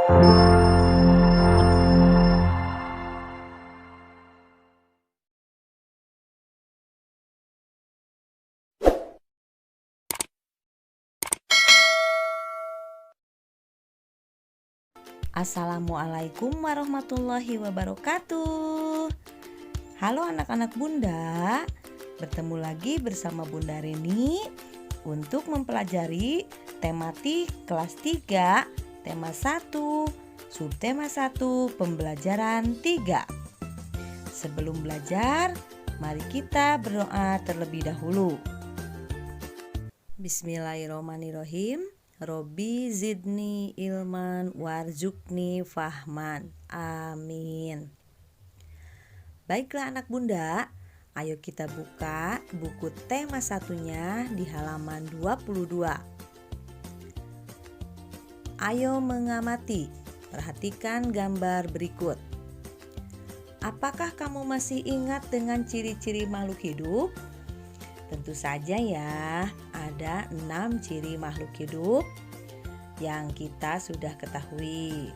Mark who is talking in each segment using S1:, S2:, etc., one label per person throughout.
S1: Assalamualaikum warahmatullahi wabarakatuh. Halo anak-anak Bunda, bertemu lagi bersama Bunda Reni untuk mempelajari tematik kelas 3, tema 1, subtema 1, pembelajaran 3. Sebelum belajar, mari kita berdoa terlebih dahulu. Bismillahirrahmanirrahim. Robbi zidni ilman warzuqni fahman. Amin. Baiklah anak Bunda, ayo kita buka buku tema satunya di halaman 22. Ayo mengamati, perhatikan gambar berikut. Apakah kamu masih ingat dengan ciri-ciri makhluk hidup? Tentu saja ya, ada 6 ciri makhluk hidup yang kita sudah ketahui.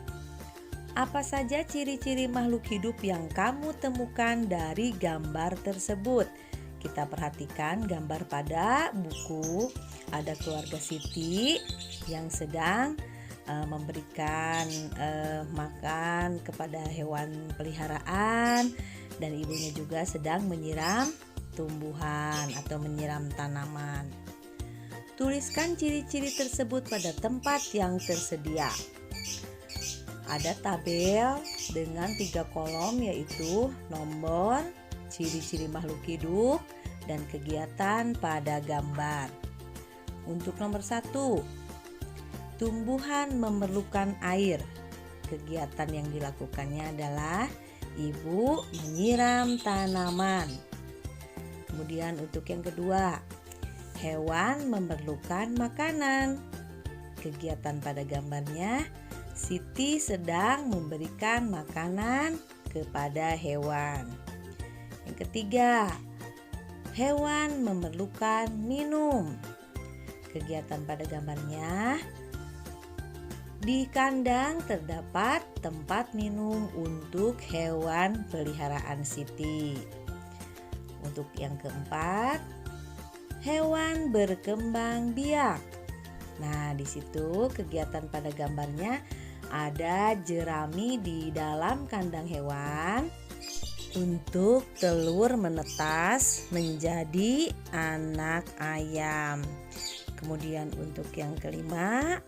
S1: Apa saja ciri-ciri makhluk hidup yang kamu temukan dari gambar tersebut? Kita perhatikan gambar pada buku. Ada keluarga Siti yang sedang memberikan makan kepada hewan peliharaan, dan ibunya juga sedang menyiram tumbuhan atau menyiram tanaman. Tuliskan ciri-ciri tersebut pada tempat yang tersedia. Ada tabel dengan 3 kolom, yaitu nomor, ciri-ciri makhluk hidup, dan kegiatan pada gambar. Untuk nomor 1, tumbuhan memerlukan air. Kegiatan yang dilakukannya adalah ibu menyiram tanaman. Kemudian untuk yang kedua, hewan memerlukan makanan. Kegiatan pada gambarnya, Siti sedang memberikan makanan kepada hewan. Yang ketiga, hewan memerlukan minum. Kegiatan pada gambarnya, di kandang terdapat tempat minum untuk hewan peliharaan Siti. Untuk yang keempat, hewan berkembang biak. Nah, di situ kegiatan pada gambarnya ada jerami di dalam kandang hewan untuk telur menetas menjadi anak ayam. Kemudian untuk yang kelima,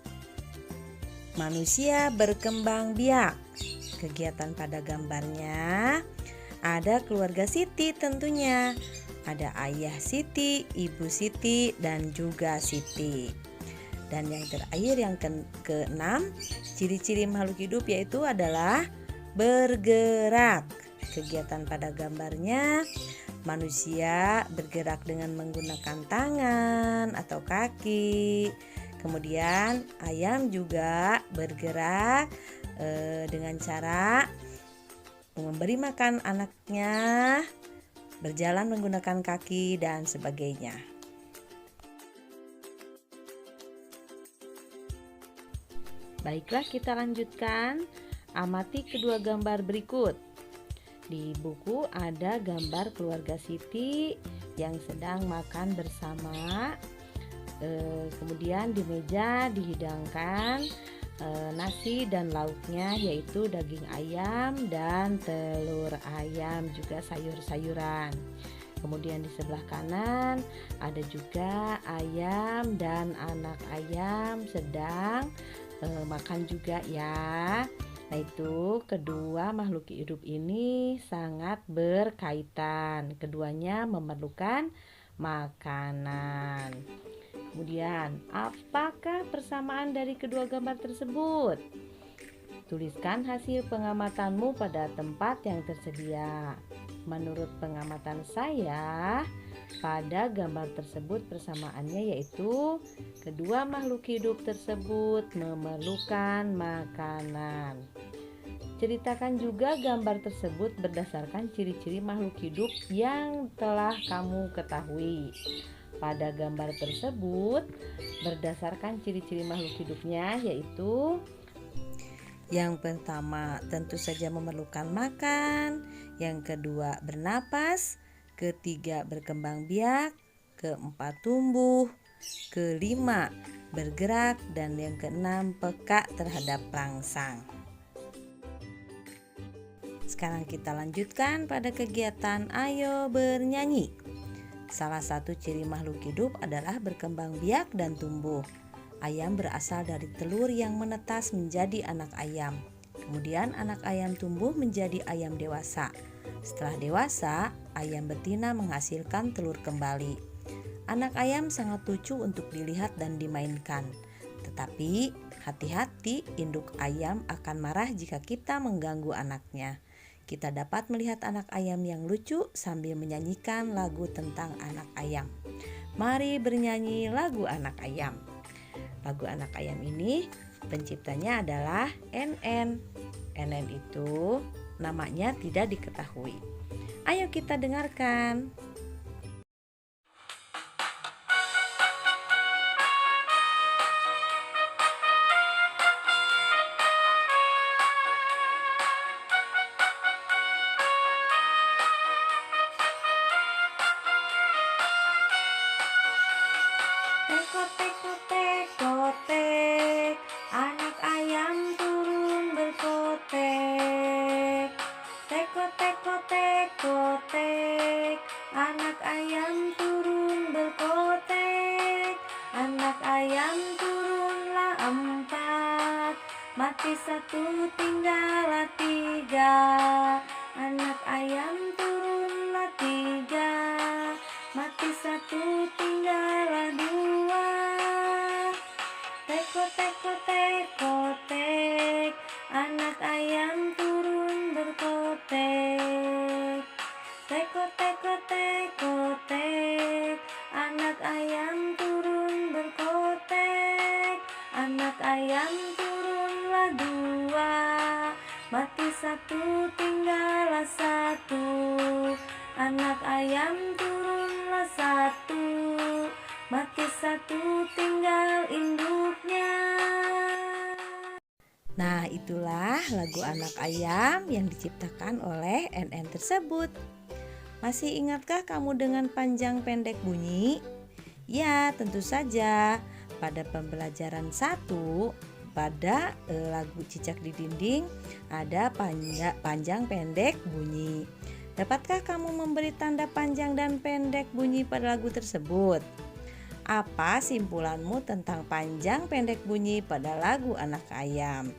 S1: manusia berkembang biak. Kegiatan pada gambarnya ada keluarga Siti tentunya. Ada ayah Siti, ibu Siti, dan juga Siti. Dan yang terakhir, yang keenam, ciri-ciri makhluk hidup yaitu adalah bergerak. Kegiatan pada gambarnya, manusia bergerak dengan menggunakan tangan atau kaki. Kemudian ayam juga bergerak dengan cara memberi makan anaknya, berjalan menggunakan kaki, dan sebagainya. Baiklah, kita lanjutkan. Amati kedua gambar berikut. Di buku ada gambar keluarga Siti yang sedang makan bersama. Kemudian di meja dihidangkan nasi dan lauknya, yaitu daging ayam dan telur ayam, juga sayur-sayuran. Kemudian di sebelah kanan ada juga ayam dan anak ayam sedang makan juga ya. Nah, itu kedua makhluk hidup ini sangat berkaitan. Keduanya memerlukan makanan. Kemudian, apakah persamaan dari kedua gambar tersebut? Tuliskan hasil pengamatanmu pada tempat yang tersedia. Menurut pengamatan saya, pada gambar tersebut persamaannya yaitu kedua makhluk hidup tersebut memerlukan makanan. Ceritakan juga gambar tersebut berdasarkan ciri-ciri makhluk hidup yang telah kamu ketahui. Pada gambar tersebut berdasarkan ciri-ciri makhluk hidupnya, yaitu Yang pertama tentu saja memerlukan makan, yang kedua bernapas, ketiga berkembang biak, keempat tumbuh, kelima bergerak, dan yang keenam peka terhadap rangsang. Sekarang kita lanjutkan pada kegiatan ayo bernyanyi. Salah satu ciri makhluk hidup adalah berkembang biak dan tumbuh. Ayam berasal dari telur yang menetas menjadi anak ayam. Kemudian anak ayam tumbuh menjadi ayam dewasa. Setelah dewasa, ayam betina menghasilkan telur kembali. Anak ayam sangat lucu untuk dilihat dan dimainkan. Tetapi hati-hati, induk ayam akan marah jika kita mengganggu anaknya. Kita dapat melihat anak ayam yang lucu sambil menyanyikan lagu tentang anak ayam. Mari bernyanyi lagu anak ayam. Lagu anak ayam ini penciptanya adalah NN. NN itu namanya tidak diketahui. Ayo kita dengarkan. Teko teko teko tek, anak ayam turun berkotek. Teko teko teko tek, anak ayam turun berkotek. Anak ayam turunlah 4, mati 1 tinggallah 3. Anak ayam turunlah 3, mati 1 tinggallah 2. Teko teko teko tek, anak ayam turun berkotek. Teko teko teko tek, anak ayam turun berkotek. Anak ayam turunlah 2, mati 1 tinggallah 1. Anak ayam turunlah 1, mati 1 tinggal induknya. Nah, itulah lagu anak ayam yang diciptakan oleh NN tersebut. Masih ingatkah kamu dengan panjang pendek bunyi? Ya, tentu saja. Pada pembelajaran 1 pada lagu Cicak di Dinding ada panjang pendek bunyi. Dapatkah kamu memberi tanda panjang dan pendek bunyi pada lagu tersebut? Apa simpulanmu tentang panjang pendek bunyi pada lagu anak ayam?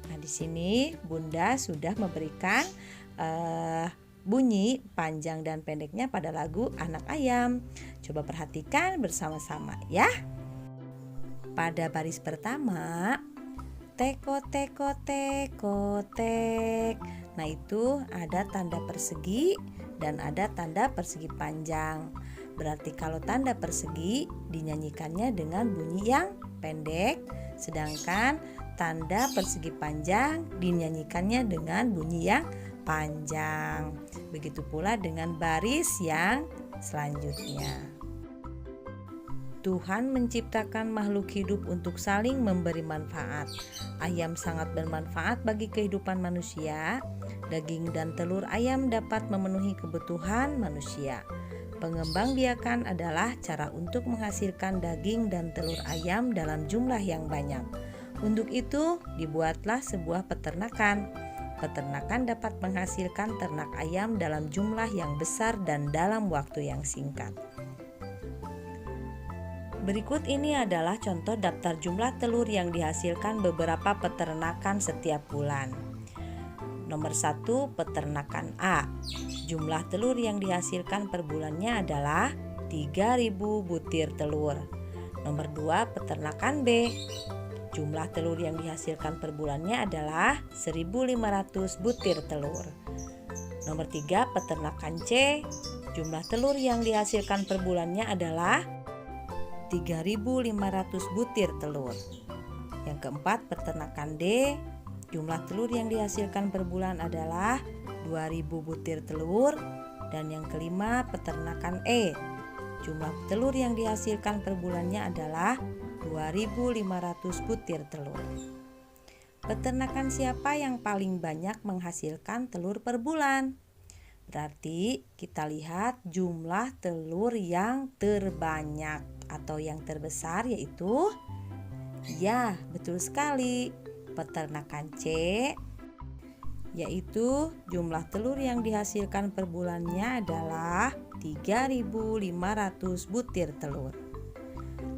S1: Nah, di sini Bunda sudah memberikan bunyi panjang dan pendeknya pada lagu anak ayam. Coba perhatikan bersama-sama ya. Pada baris pertama, teko teko teko tek. Nah, itu ada tanda persegi dan ada tanda persegi panjang. Berarti kalau tanda persegi dinyanyikannya dengan bunyi yang pendek, sedangkan tanda persegi panjang dinyanyikannya dengan bunyi yang panjang. Begitu pula dengan baris yang selanjutnya. Tuhan menciptakan makhluk hidup untuk saling memberi manfaat. Ayam sangat bermanfaat bagi kehidupan manusia. Daging dan telur ayam dapat memenuhi kebutuhan manusia. Pengembangbiakan adalah cara untuk menghasilkan daging dan telur ayam dalam jumlah yang banyak. Untuk itu, dibuatlah sebuah peternakan. Peternakan dapat menghasilkan ternak ayam dalam jumlah yang besar dan dalam waktu yang singkat. Berikut ini adalah contoh daftar jumlah telur yang dihasilkan beberapa peternakan setiap bulan. Nomor 1, peternakan A. Jumlah telur yang dihasilkan per bulannya adalah 3.000 butir telur. Nomor 2, peternakan B. Jumlah telur yang dihasilkan per bulannya adalah 1.500 butir telur. Nomor 3, peternakan C. Jumlah telur yang dihasilkan per bulannya adalah 3.500 butir telur. Yang keempat, peternakan D. Jumlah telur yang dihasilkan per bulan adalah 2.000 butir telur. Dan yang kelima, peternakan E. Jumlah telur yang dihasilkan per bulannya adalah 2.500 butir telur. peternakan siapa yang paling banyak menghasilkan telur per bulan? Berarti kita lihat jumlah telur yang terbanyak atau yang terbesar yaitu, ya betul sekali, peternakan C, yaitu jumlah telur yang dihasilkan per bulannya adalah 3.500 butir telur.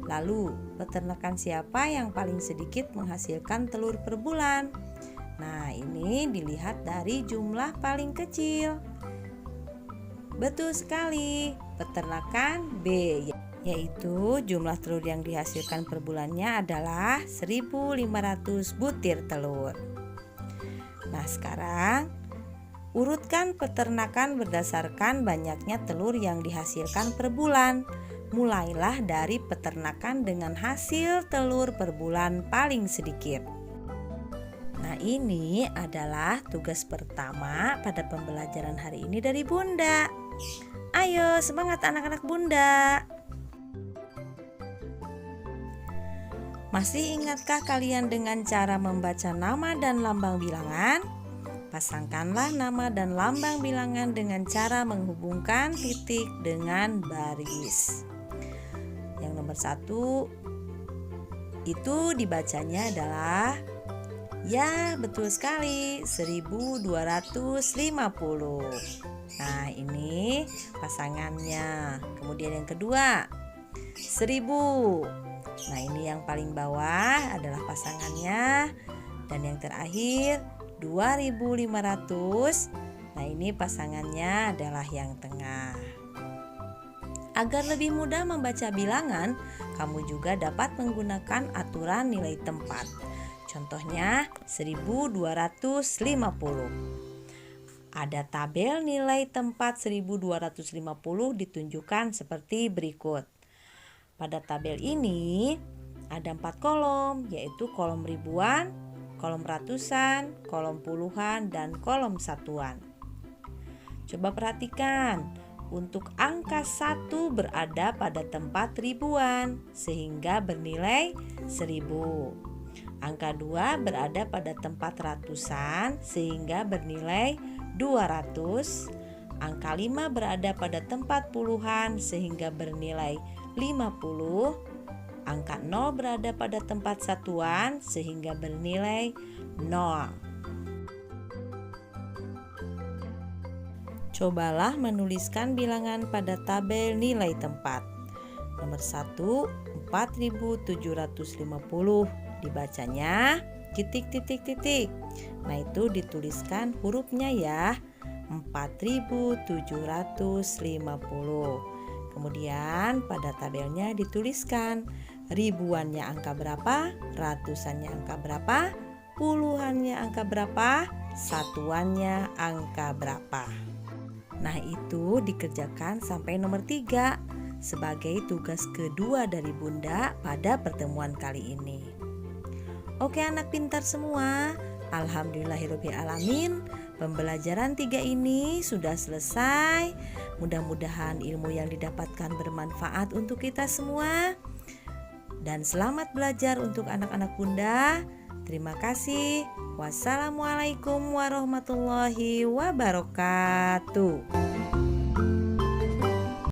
S1: Lalu, peternakan siapa yang paling sedikit menghasilkan telur per bulan? Nah, ini dilihat dari jumlah paling kecil. Betul sekali, peternakan B, yaitu jumlah telur yang dihasilkan per bulannya adalah 1.500 butir telur. Nah, sekarang urutkan peternakan berdasarkan banyaknya telur yang dihasilkan per bulan. Mulailah dari peternakan dengan hasil telur per bulan paling sedikit. Nah, ini adalah tugas pertama pada pembelajaran hari ini dari Bunda. Ayo, semangat anak-anak Bunda. Masih ingatkah kalian dengan cara membaca nama dan lambang bilangan? Pasangkanlah nama dan lambang bilangan dengan cara menghubungkan titik dengan baris. Yang nomor 1 itu dibacanya adalah, ya betul sekali, 1250. Nah, ini pasangannya. Kemudian yang kedua, 1000. Nah, ini yang paling bawah adalah pasangannya. Dan yang terakhir 2500. Nah, ini pasangannya adalah yang tengah. Agar lebih mudah membaca bilangan, kamu juga dapat menggunakan aturan nilai tempat. Contohnya 1250. Ada tabel nilai tempat 1250 ditunjukkan seperti berikut. Pada tabel ini ada 4 kolom, yaitu kolom ribuan, kolom ratusan, kolom puluhan, dan kolom satuan. Coba perhatikan, untuk angka 1 berada pada tempat ribuan sehingga bernilai 1000. Angka 2 berada pada tempat ratusan sehingga bernilai 200. Angka 5 berada pada tempat puluhan sehingga bernilai 50. Angka 0 berada pada tempat satuan sehingga bernilai 0. Cobalah menuliskan bilangan pada tabel nilai tempat. Nomor 1, 4750. Dibacanya titik. Nah, itu dituliskan hurufnya ya, 4750. Kemudian pada tabelnya dituliskan ribuannya angka berapa, ratusannya angka berapa, puluhannya angka berapa, satuannya angka berapa. Nah, itu dikerjakan sampai nomor 3 sebagai tugas kedua dari Bunda pada pertemuan kali ini. Oke anak pintar semua, alhamdulillahirobbilalamin, pembelajaran 3 ini sudah selesai. Mudah-mudahan ilmu yang didapatkan bermanfaat untuk kita semua. Dan selamat belajar untuk anak-anak Bunda. Terima kasih. Wassalamualaikum warahmatullahi wabarakatuh.